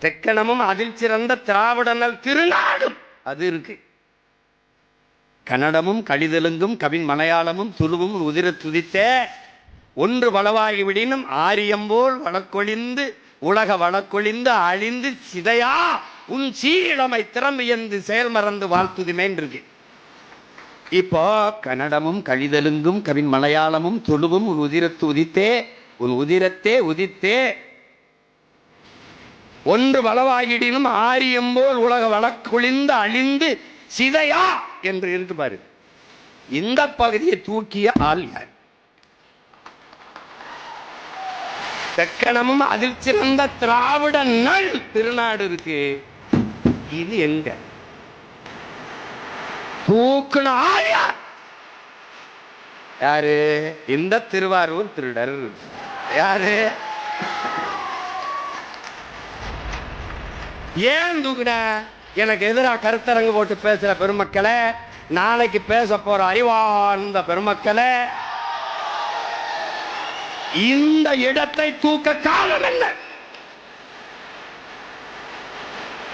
தெக்கணமும் அதில் சிறந்த திராவிடனல் திருநாடும் அது இருக்கு. கன்னடமும் கழிதெலுங்கும் கவின் மலையாளமும் துளுவும் உதிர துதித்தே ஒன்று வளவாகிவிடினும் ஆரியம்போல் வழக்கொழிந்து உலக வழக்கொழிந்து அழிந்து சிதையா உன் சீழமை திறமையந்து செயல் மறந்து வாழ்த்துதுமேன் இருக்கு. இப்போ கன்னடமும் கழிதெலுங்கும் கவின் மலையாளமும் துளுவும் உன் உதிரத்து உதித்தே உன் உதிரத்தே உதித்தே ஒன்று வளவாகிடினும் ஆரியம்போல் உலக வழக்கொழிந்து அழிந்து சிதையா என்று இருக்கு பாரு. இந்த பகுதியை தூக்கிய ஆள் யார்? தெக்கணமும் அதில் சிறந்த திராவிட நல் திருநாடு இருக்கு. இது எங்க தூக்குன ஆள் யார்? யாரு? இந்த திருவாரூர் திருடர். யாரு? ஏன் தூக்குன? எனக்கு எதிராக கருத்தரங்கு போட்டு பேசுற பெருமக்களே, நாளைக்கு பேச போற அறிவார்ந்த பெருமக்களே, இந்த இடத்தை தூக்க காரணம் என்ன?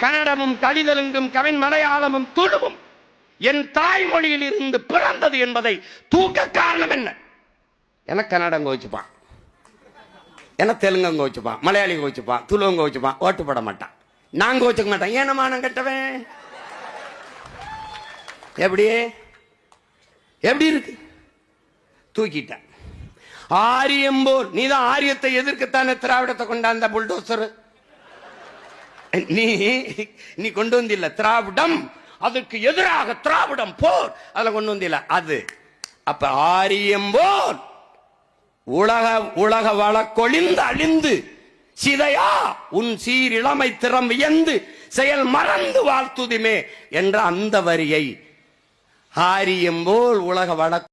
கன்னடமும் கழிதெலுங்கும் கவின் மலையாளமும் துளுவும் என் தாய்மொழியில் இருந்து பிறந்தது என்பதை தூக்க காரணம் என்ன? என கன்னடம் கோச்சுப்பான், என தெலுங்கு கோச்சுப்பான், மலையாளி கோச்சுப்பான், துளுவங்க கோச்சுப்பான், ஓட்டு போட மாட்டான். நான் கோச்சுக்க மாட்டேன். ஏனமா நான் கட்டவன்? எப்படி எப்படி இருக்கு? தூக்கிட்டேன். ஆரியம்போல் நீதான் ஆரியத்தை எதிர்க்கத்தானே திராவிடத்தை கொண்டாந்த புல்டோசர். நீ கொண்டு வந்தில்ல திராவிடம், அதுக்கு எதிராக திராவிடம் போர் அதுல கொண்டு வந்தில்ல அது. அப்ப ஆரியம்போல் உலக வழக்கொழிந்து அழிந்து சிதையா உன் சீர் இளமை திறம் வியந்து செயல் மறந்து வாழ்த்துதுமே என்ற அந்த வரியை ஆரியம்போல் உலக வழக்கு